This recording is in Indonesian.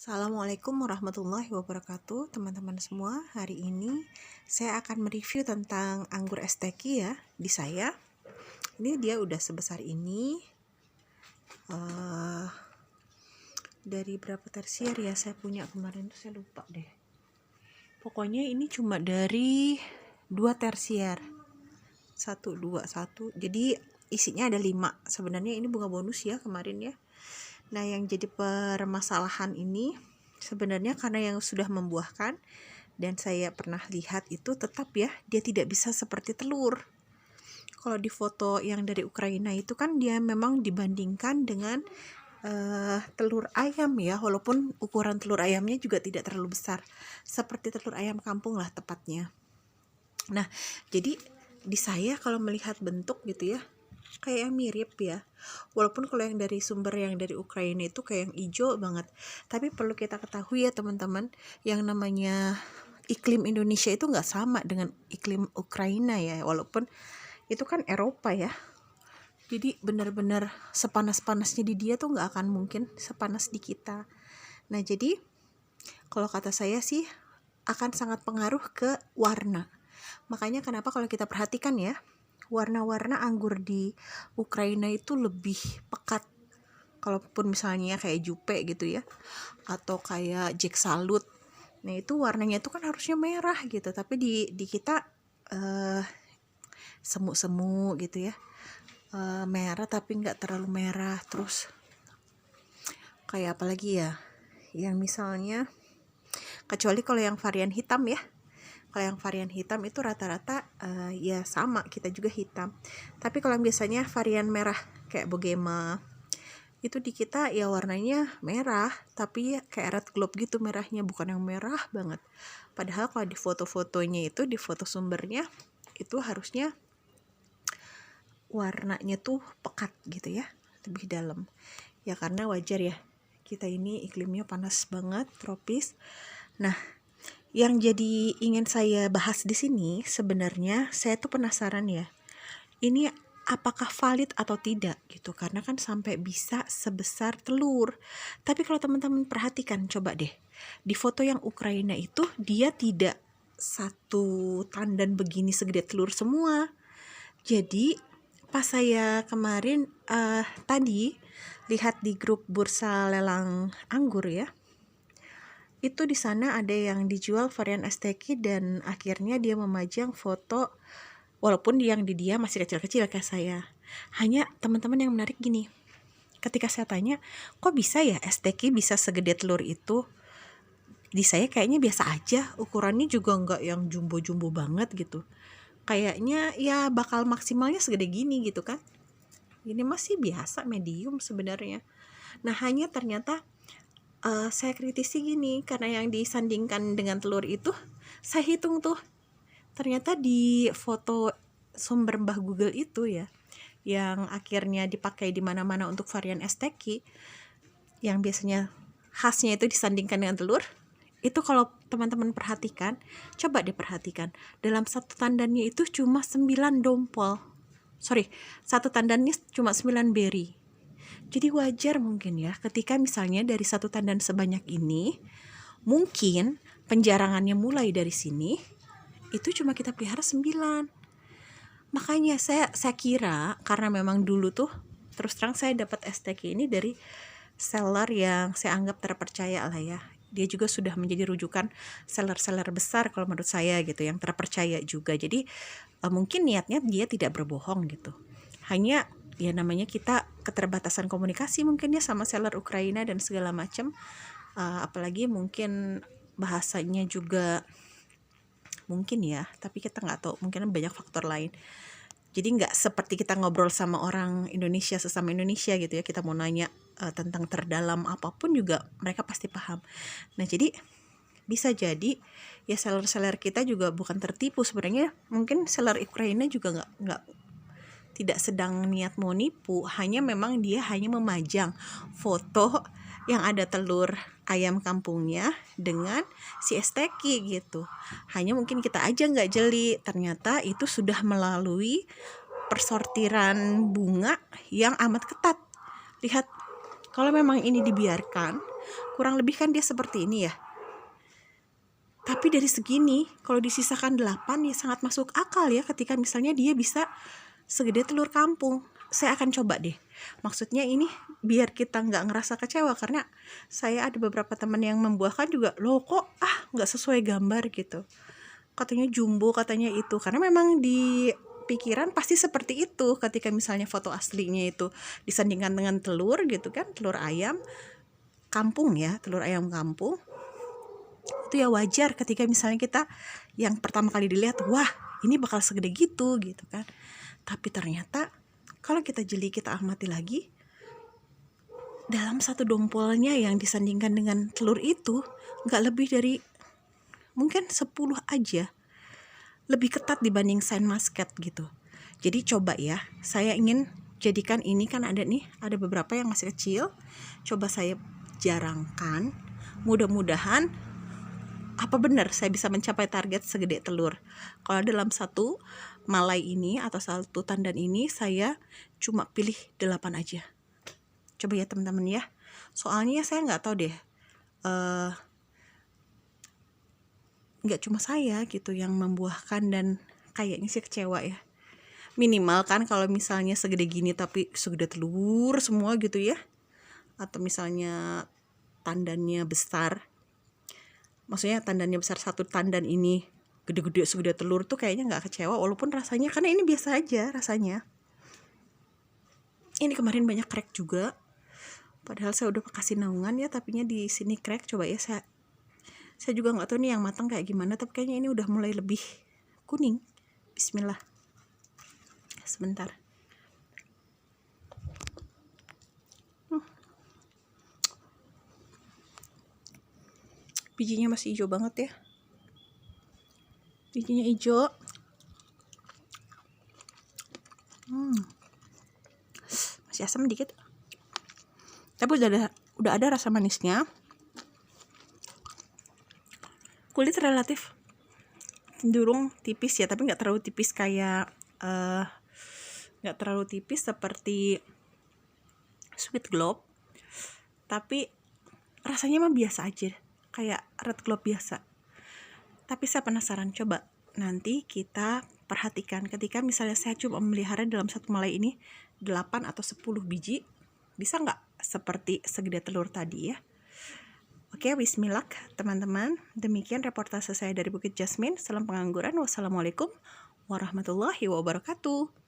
Assalamualaikum warahmatullahi wabarakatuh, teman-teman semua. Hari ini saya akan mereview tentang anggur Aztequi ya di saya. Ini dia udah sebesar ini. Dari berapa tersier ya saya punya kemarin tuh, saya lupa deh. Pokoknya ini cuma dari 2 tersier. 1, 2, 1. Jadi isinya ada 5. Sebenarnya ini bunga bonus ya kemarin ya. Nah, yang jadi permasalahan ini sebenarnya karena yang sudah membuahkan, dan saya pernah lihat itu tetap ya, dia tidak bisa seperti telur. Kalau di foto yang dari Ukraina itu kan dia memang dibandingkan dengan telur ayam ya, walaupun ukuran telur ayamnya juga tidak terlalu besar, seperti telur ayam kampung lah tepatnya. Nah, jadi di saya kalau melihat bentuk gitu ya, kayak mirip ya, walaupun kalau yang dari sumber yang dari Ukraina itu kayak yang hijau banget. Tapi perlu kita ketahui ya teman-teman, yang namanya iklim Indonesia itu nggak sama dengan iklim Ukraina ya, walaupun itu kan Eropa ya. Jadi benar-benar sepanas-panasnya di dia tuh nggak akan mungkin sepanas di kita. Nah, jadi kalau kata saya sih akan sangat pengaruh ke warna. Makanya kenapa kalau kita perhatikan ya, warna-warna anggur di Ukraina itu lebih pekat. Kalaupun misalnya kayak Jupe gitu ya, atau kayak Jack Salut, nah itu warnanya itu kan harusnya merah gitu, tapi di kita semu-semu gitu ya, merah tapi nggak terlalu merah. Terus kayak apa lagi ya, yang misalnya kecuali kalau yang varian hitam ya. Kalau yang varian hitam itu rata-rata ya sama, kita juga hitam. Tapi kalau yang biasanya varian merah kayak Bogema, itu di kita ya warnanya merah, tapi kayak red globe gitu merahnya, bukan yang merah banget. Padahal kalau di foto-fotonya itu, di foto sumbernya itu harusnya warnanya tuh pekat gitu ya, lebih dalam. Ya karena wajar ya, kita ini iklimnya panas banget, tropis. Nah, yang jadi ingin saya bahas di sini sebenarnya saya tuh penasaran ya, ini apakah valid atau tidak gitu, karena kan sampai bisa sebesar telur. Tapi kalau teman-teman perhatikan, coba deh di foto yang Ukraina itu dia tidak satu tandan begini segede telur semua. Jadi pas saya kemarin tadi lihat di grup bursa lelang anggur ya, itu di sana ada yang dijual varian Aztequi dan akhirnya dia memajang foto, walaupun yang di dia masih kecil-kecil kayak saya. Hanya teman-teman yang menarik gini, ketika saya tanya, kok bisa ya Aztequi bisa segede telur itu? Di saya kayaknya biasa aja, ukurannya juga nggak yang jumbo-jumbo banget gitu. Kayaknya ya bakal maksimalnya segede gini gitu kan. Ini masih biasa, medium sebenarnya. Nah, hanya ternyata saya kritisi gini, karena yang disandingkan dengan telur itu, saya hitung tuh, ternyata di foto sumber Mbah Google itu ya, yang akhirnya dipakai di mana-mana untuk varian Aztequi, yang biasanya khasnya itu disandingkan dengan telur, itu kalau teman-teman perhatikan, coba diperhatikan, dalam satu tandannya itu cuma 9 dompol. Satu tandannya cuma 9 beri. Jadi wajar mungkin ya, ketika misalnya dari satu tandan sebanyak ini, mungkin penjarangannya mulai dari sini, itu cuma kita pelihara 9. Makanya saya kira, karena memang dulu tuh terus terang saya dapat Aztequi ini dari seller yang saya anggap terpercaya lah ya. Dia juga sudah menjadi rujukan seller-seller besar kalau menurut saya gitu, yang terpercaya juga. Jadi mungkin niatnya dia tidak berbohong gitu. Hanya ya namanya kita keterbatasan komunikasi mungkin ya sama seller Ukraina dan segala macam. Apalagi mungkin bahasanya juga mungkin ya, tapi kita nggak tahu, mungkin banyak faktor lain. Jadi nggak seperti kita ngobrol sama orang Indonesia, sesama Indonesia gitu ya, kita mau nanya tentang terdalam apapun juga mereka pasti paham. Nah, jadi bisa jadi ya seller-seller kita juga bukan tertipu sebenarnya. Mungkin seller Ukraina juga nggak tidak sedang niat mau nipu, hanya memang dia hanya memajang foto yang ada telur ayam kampungnya dengan si Aztequi gitu. Hanya mungkin kita aja nggak jeli, ternyata itu sudah melalui persortiran bunga yang amat ketat. Lihat, kalau memang ini dibiarkan, kurang lebih kan dia seperti ini ya. Tapi dari segini, kalau disisakan 8 ya sangat masuk akal ya ketika misalnya dia bisa segede telur kampung. Saya akan coba deh. Maksudnya ini biar kita nggak ngerasa kecewa, karena saya ada beberapa teman yang membuahkan juga, loh kok nggak sesuai gambar gitu. Katanya jumbo, katanya itu. Karena memang di pikiran pasti seperti itu ketika misalnya foto aslinya itu disandingkan dengan telur gitu kan, telur ayam kampung ya, telur ayam kampung. Itu ya wajar ketika misalnya kita yang pertama kali dilihat, wah ini bakal segede gitu kan. Tapi ternyata kalau kita jeli, kita amati lagi, dalam satu dompolnya yang disandingkan dengan telur itu nggak lebih dari mungkin 10 aja lebih ketat dibanding Saint Muscat gitu. Jadi coba ya, saya ingin jadikan ini, kan ada beberapa yang masih kecil, coba saya jarangkan, mudah-mudahan apa benar saya bisa mencapai target segede telur. Kalau dalam satu malai ini atau satu tandan ini saya cuma pilih 8 aja. Coba ya teman-teman ya. Soalnya saya nggak tahu deh, nggak cuma saya gitu yang membuahkan dan kayaknya sih kecewa ya. Minimal kan kalau misalnya segede gini tapi segede telur semua gitu ya. Atau misalnya tandannya besar, maksudnya tandannya besar, satu tandan ini gede-gede segede telur tuh kayaknya nggak kecewa walaupun rasanya, karena ini biasa aja rasanya. Ini kemarin banyak crack juga, padahal saya udah kasih naungan ya, tapinya di sini crack. Coba ya, saya juga nggak tahu nih yang matang kayak gimana, tapi kayaknya ini udah mulai lebih kuning. Bismillah, sebentar. Bijinya masih hijau banget ya, bijinya hijau. Masih asam dikit, tapi udah ada rasa manisnya. Kulit relatif cenderung tipis ya, tapi nggak terlalu tipis kayak nggak terlalu tipis seperti Sweet Globe, tapi rasanya mah biasa aja, kayak Red Globe biasa. Tapi saya penasaran, coba nanti kita perhatikan ketika misalnya saya coba memelihara dalam satu malai ini 8 atau 10 biji, bisa nggak seperti segede telur tadi ya. Oke, bismillah teman-teman. Demikian reportase saya dari Bukit Jasmine. Salam pengangguran. Wassalamualaikum warahmatullahi wabarakatuh.